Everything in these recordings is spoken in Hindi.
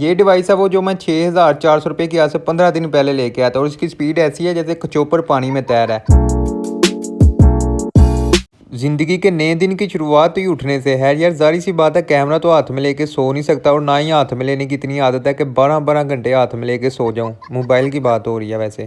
ये डिवाइस है वो जो मैं 6,400 रुपये की आज से 15 दिन पहले लेके आया था और इसकी स्पीड ऐसी है जैसे चोपर पानी में तैर है। ज़िंदगी के नए दिन की शुरुआत ही उठने से है यार। ज़ाहिर सी बात है, कैमरा तो हाथ में लेके सो नहीं सकता और ना ही हाथ में लेने की इतनी आदत है कि 12-12 घंटे हाथ में लेके सो जाऊं। मोबाइल की बात हो रही है वैसे।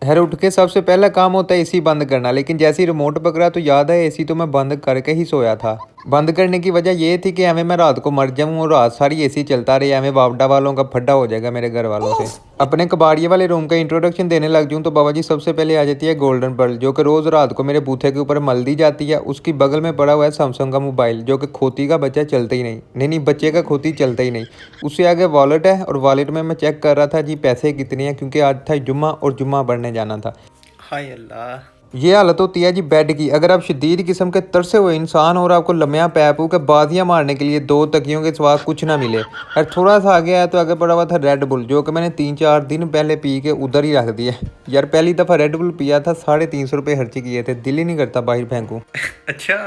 खैर, उठ के सबसे पहला काम होता है एसी बंद करना, लेकिन जैसे ही रिमोट पकड़ा तो याद है एसी तो मैं बंद करके ही सोया था। बंद करने की वजह ये थी कि हमें मैं रात को मर जाऊं और रात सारी एसी चलता रहे, हमें बावडा वालों का फड्डा हो जाएगा मेरे घर वालों से। अपने कबाड़िए वाले रूम का इंट्रोडक्शन देने लग जाऊं तो बाबा जी सबसे पहले आ जाती है गोल्डन पर्ल, जो कि रोज़ रात को मेरे बूथे के ऊपर मल दी जाती है। उसकी बगल में पड़ा हुआ है सैमसंग का मोबाइल, जो कि खोती का बच्चा चलता ही नहीं, बच्चे का खोती चलता ही नहीं। उससे आगे वॉलेट है और वॉलेट में मैं चेक कर रहा था जी पैसे कितने हैं, क्योंकि आज था जुम्मा और जुम्मा पढ़ने जाना था। हाय अल्लाह, ये हालत होती है जी बेड की। अगर आप शदीद किस्म के तरसे हुए इंसान हो और आपको लम्या पैपू के बाजियाँ मारने के लिए 2 तकियों के सिवा कुछ ना मिले, और थोड़ा सा आगे आया तो आगे पड़ा हुआ था रेड बुल, जो कि मैंने 3-4 दिन पहले पी के उधर ही रख दिया। यार पहली दफ़ा रेड बुल पिया था, 350 रुपये खर्च किए थे, दिल ही नहीं करता बाहर फेंकूँ। अच्छा,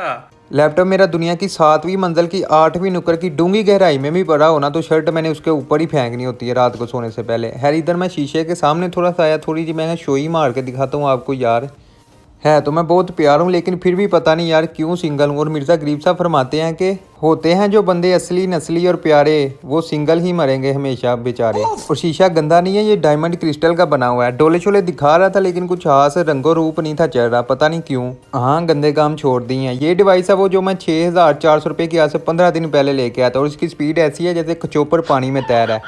लैपटॉप मेरा दुनिया की 7वीं मंजिल की 8वीं नुक्कड़ की डूंगी गहराई में भी पड़ा होना, तो शर्ट मैंने उसके ऊपर ही फेंकनी होती है रात को सोने से पहले। खैर, इधर मैं शीशे के सामने थोड़ा सा आया, थोड़ी सी मैं शोई मार के दिखाता हूँ आपको। यार है तो मैं बहुत प्यार हूँ, लेकिन फिर भी पता नहीं यार क्यों सिंगल हूँ। और मिर्ज़ा गरीब साहब फरमाते हैं कि होते हैं जो बंदे असली नस्ली और प्यारे, वो सिंगल ही मरेंगे हमेशा बेचारे। और शीशा गंदा नहीं है, ये डायमंड क्रिस्टल का बना हुआ है। डोले शोले दिखा रहा था लेकिन कुछ खास रंगो रूप नहीं था चल रहा, पता नहीं क्यों। हाँ, गंदे काम छोड़ दिए हैं। ये डिवाइस है वो जो मैं 6,400 रुपये की आज से 15 दिन पहले लेके आया था और इसकी स्पीड ऐसी है जैसे चोपर पानी में तैर है।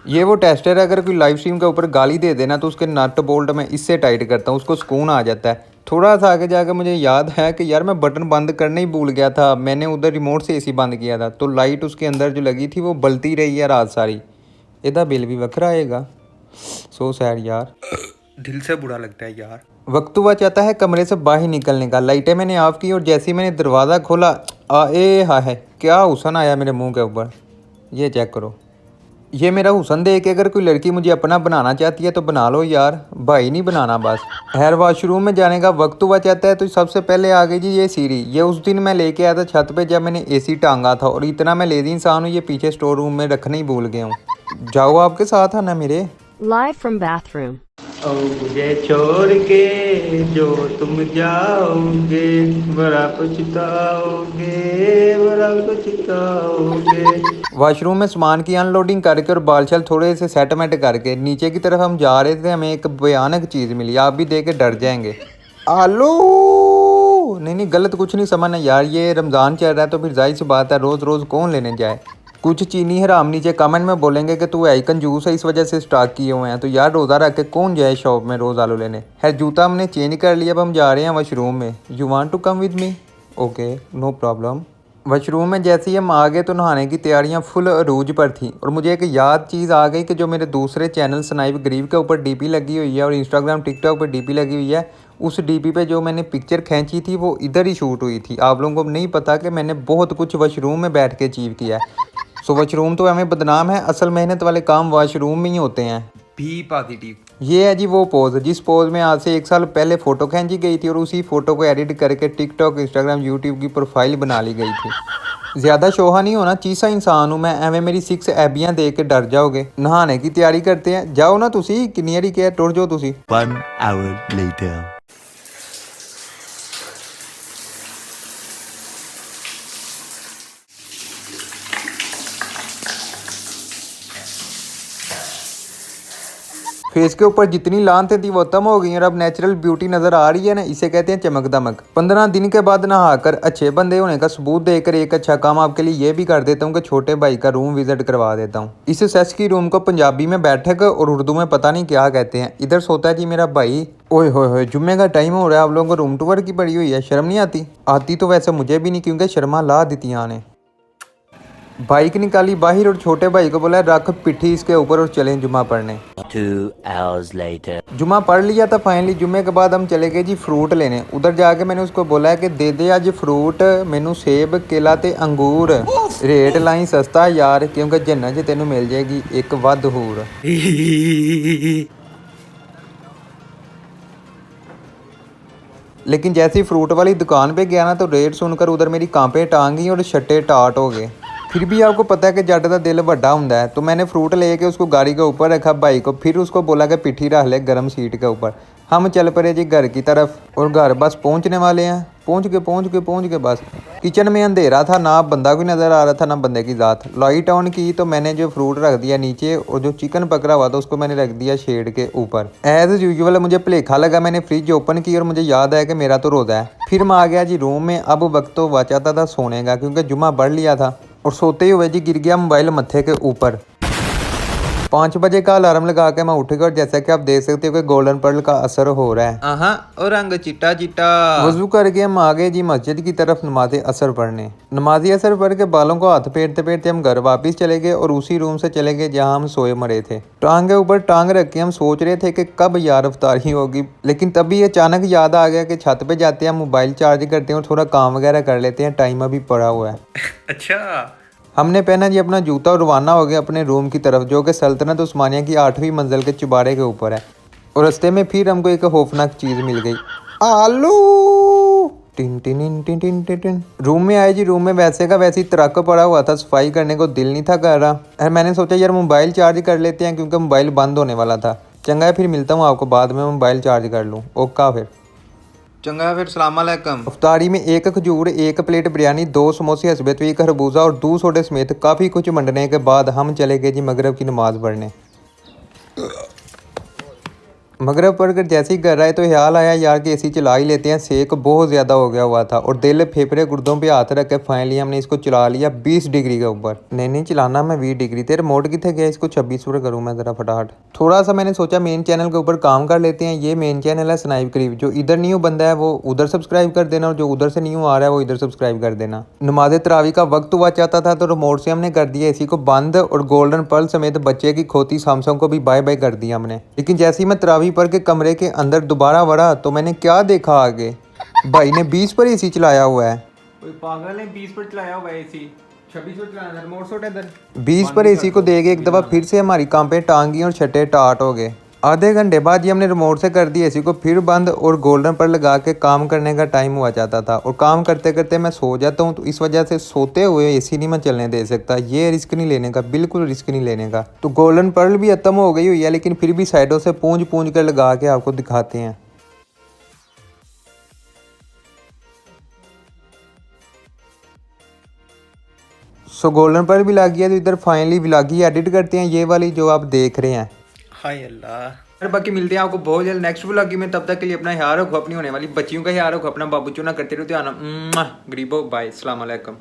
ये वो टेस्टर है, अगर कोई लाइव स्ट्रीम के ऊपर गाली दे देना तो उसके नट बोल्ट में इससे टाइट करता हूँ, उसको सुकून आ जाता है। थोड़ा सा आगे जाकर मुझे याद है कि यार मैं बटन बंद करने ही भूल गया था। मैंने उधर रिमोट से एसी बंद किया था तो लाइट उसके अंदर जो लगी थी वो बलती रही है रात सारी। ਇਹਦਾ बिल भी वक्र आएगा। सो सैड यार, दिल से बुरा लगता है यार। वक्त हुआ चाहता है कमरे से बाहर निकलने का। लाइटें मैंने ऑफ की और जैसे ही मैंने दरवाज़ा खोला, ए हाय, क्या हुसन आया मेरे मुंह के ऊपर। ये चेक करो, ये मेरा हुसन देख के अगर कोई लड़की मुझे अपना बनाना चाहती है तो बना लो यार, भाई नहीं बनाना बस। खैर, वॉशरूम में जाने का वक्त हुआ चाहता है तो सबसे पहले आ गई जी ये सीढ़ी। ये उस दिन मैं लेके आया था छत पे जब मैंने एसी टांगा था, और इतना मैं लेजी इंसान हूँ ये पीछे स्टोर रूम में रखना ही भूल गया हूँ। जाओ आपके साथ आना मेरे। Live from bathroom. ओ मुझे छोड़ के जो तुम जाओगे, बड़ा पछताओगे, बड़ा पछताओगे। वॉशरूम में सामान की अनलोडिंग करके और बाल छल थोड़े से सेटमेंट करके नीचे की तरफ हम जा रहे थे, हमें एक भयानक चीज़ मिली, आप भी देख के डर जाएंगे। आलू नहीं, गलत कुछ नहीं समझना यार, ये रमज़ान चल रहा है तो फिर जाहिर सी बात है रोज़ रोज़ कौन लेने जाए। कुछ चीनी हराम नीचे कमेंट में बोलेंगे कि तू है ही कंजूस है, इस वजह से स्टॉक किए हुए हैं। तो यार रोज़ा रख के कौन जाए शॉप में रोज़ आलू लेने। खैर, जूता हमने चेंज कर लिया, अब हम जा रहे हैं वॉशरूम में। You want to come with me? Okay, no problem. Washroom में जैसे ही हम आ गए तो नहाने की तैयारियां फुल अरूज पर थी, और मुझे एक याद चीज़ आ गई कि जो मेरे दूसरे चैनल सनाइब गरीब के ऊपर डीपी लगी हुई है और इंस्टाग्राम टिकटॉक पर डीपी लगी हुई है, उस डीपी पे जो मैंने पिक्चर खींची थी वो इधर ही शूट हुई थी। आप लोगों को नहीं पता कि मैंने बहुत कुछ वॉशरूम में बैठ के अचीव किया है। सो वॉशरूम तो हमें बदनाम है, असल मेहनत वाले काम वॉशरूम में ही होते हैं। Be positive. ये है जी वो पोज जिस पोज में आज से 1 साल पहले फ़ोटो खींची गई थी और उसी फ़ोटो को एडिट करके टिकटॉक, इंस्टाग्राम, यूट्यूब की प्रोफाइल बना ली गई थी। ज़्यादा शोहा नहीं होना, चीसा इंसान हूँ मैं, एवं मेरी 6 एबियाँ देख के डर जाओगे। नहाने की तैयारी करते हैं, जाओ ना तुसी, किन्नी हारी क्या टुर जाओ तुसी। 1 hour later. फेस के ऊपर जितनी लानतें थी वो कम हो गई और अब नेचुरल ब्यूटी नज़र आ रही है ना, इसे कहते हैं चमक दमक। 15 दिन के बाद नहाकर अच्छे बंदे होने का सबूत देकर एक अच्छा काम आपके लिए ये भी कर देता हूँ कि छोटे भाई का रूम विजिट करवा देता हूँ। इस सेस की रूम को पंजाबी में बैठक और उर्दू में पता नहीं क्या कहते हैं। इधर सोता है जी मेरा भाई। ओए होए, जुम्मे का टाइम हो रहा है, आप लोगों को रूम टूर की पड़ी हुई है, शर्म नहीं आती? आती तो वैसे मुझे भी नहीं, क्योंकि शर्मा ला दी थी ने। बाइक निकाली बाहर और छोटे भाई को बोला रख पिट्ठी इसके ऊपर और चलें जुम्मा पढ़ने। 2 hours later. जुम्मा पढ़ लिया था फाइनली। जुम्मे के बाद हम चले गए जी फ्रूट लेने। उधर जाके मैंने उसको बोला है कि दे दे आज फ्रूट, मैनू सेब, केला ते अंगूर। रेट लाई सस्ता यार, क्योंकि जन्नत च तेनू मिल जाएगी एक वध हूर। लेकिन जैसे ही फ्रूट वाली दुकान पे गया ना तो रेट सुनकर उधर मेरी कांपे टांग गई और छट्टे टाट हो गए। फिर भी आपको पता है कि जट का दिल बड़ा हुंदा है, तो मैंने फ्रूट लेके उसको गाड़ी के ऊपर रखा भाई को, फिर उसको बोला कि पिट्ठी रख ले गर्म सीट के ऊपर। हम चल पड़े जी घर की तरफ और घर बस पहुंचने वाले हैं। पहुंच के बस किचन में अंधेरा था, ना बंदा कोई नज़र आ रहा था ना बंदे की ज़ात। लाइट ऑन की तो मैंने जो फ्रूट रख दिया नीचे और जो चिकन पकड़ा हुआ था उसको मैंने रख दिया शेड के ऊपर। एज यूजुअल मुझे भुलेखा लगा, मैंने फ्रिज ओपन की और मुझे याद आया कि मेरा तो रोज़ा है। फिर मैं आ गया जी रूम में। अब वक्त तो बचाता था सोने का क्योंकि जुम्मा पढ़ लिया था और सोते हुए जी गिर गया मोबाइल मत्थे के ऊपर। 5 बजे का अलार्म लगा के मैं उठ गया और जैसा कि आप देख सकते हो कि गोल्डन पर्ल का असर हो रहा है। और रंग चिट्टा चिट्टा। वजू करके हम आ गए जी मस्जिद की तरफ नमाज असर पढ़ने। नमाज असर पढ़ के बालों को हाथ फेरते फेरते हम घर वापस चले गए और उसी रूम से चले गए जहाँ हम सोए मरे थे। टांग के ऊपर टांग रख के हम सोच रहे थे कि कब यार अफ्तारी होगी, लेकिन तभी अचानक याद आ गया कि छत पे जाते हैं, मोबाइल चार्ज करते हैं और थोड़ा काम वगैरह कर लेते हैं, टाइम अभी पड़ा हुआ है। अच्छा, हमने पहना जी अपना जूता और रवाना हो गया अपने रूम की तरफ, जो कि सल्तनत उस्मानिया की 8वीं मंजिल के चुबारे के ऊपर है। और रास्ते में फिर हमको एक खौफनाक चीज़ मिल गई, आलू। Tin tin tin tin tin tin. Room में आए जी, रूम में वैसे का वैसे ही तराक पड़ा हुआ था, सफाई करने को दिल नहीं था कर रहा। और मैंने सोचा यार मोबाइल चार्ज कर लेते हैं क्योंकि मोबाइल बंद होने वाला था। चंगा है, फिर मिलता हूँ आपको बाद में, मोबाइल चार्ज कर लूँ। ओका फिर चंगा फिर सलाम अलैकुम। अफ्तारी में 1 खजूर, 1 प्लेट बिरयानी, 2 समोसे हसबत, 1 खरबूजा और 2 सोडे समेत काफ़ी कुछ मंडने के बाद हम चले गए जी मगरब की नमाज़ पढ़ने। मगरब पढ़कर जैसे ही घर आए तो ख्याल आया यार कि एसी चला ही लेते हैं, सेक बहुत ज़्यादा हो गया हुआ था और दिल फेफड़े गुर्दों पे हाथ रख के फाइनली हमने इसको चला लिया 20 डिग्री के ऊपर। नहीं चलाना मैं 20 डिग्री, तेरे रिमोट कितने गया, इसको 26 पर करूँ मैं ज़रा फटाफट। थोड़ा सा मैंने सोचा मेन चैनल के ऊपर काम कर लेते हैं। ये मेन चैनल है स्नाइप करीब, जो इधर न्यू बंदा है वो उधर सब्सक्राइब कर देना और जो उधर से न्यू आ रहा है वो इधर सब्सक्राइब कर देना। नमाज तरावी का वक्त हुआ चाहता था तो रिमोट से हमने कर दिया एसी को बंद और गोल्डन पर्ल समेत बच्चे की खोती सैमसंग को भी बाय बाय कर दिया हमने। लेकिन जैसे ही मैं तरावी पढ़ के कमरे के अंदर दोबारा बढ़ा तो मैंने क्या देखा, आगे भाई ने 20 पर एसी चलाया हुआ है। कोई पागल ने 20 पर चलाया हुआ है एसी, 26 पर चलाना है, रिमोट सोट इधर 20 पर एसी को दे के एक दफ़ा फिर से हमारी कांपे टांगी और छठे टाट हो गए। आधे घंटे बाद ही हमने रिमोट से कर दी एसी को फिर बंद और गोल्डन पर लगा के काम करने का टाइम हुआ जाता था और काम करते करते मैं सो जाता हूँ, तो इस वजह से सोते हुए एसी नहीं मैं चलने दे सकता। ये रिस्क नहीं लेने का, बिल्कुल रिस्क नहीं लेने का। तो गोल्डन पर्ल भी खत्म हो गई हुई है, लेकिन फिर भी साइडों से पूंछ पूंछ कर लगा के आपको दिखाते हैं। सो गोल्डन पर्ल भी लग गया, तो इधर फाइनली व्लॉग ही एडिट करते हैं, ये वाली जो आप देख रहे हैं। हाय अल्लाह। और बाकी मिलते हैं आपको बहुत जल्द नेक्स्ट व्लॉग में, तब तक के लिए अपना ख्याल रखो, अपनी होने वाली बच्चियों का ख्याल रखो, अपना बाबू चूना करते रहो, ध्यान गरीबो, बाय, अस्सलाम वालेकुम।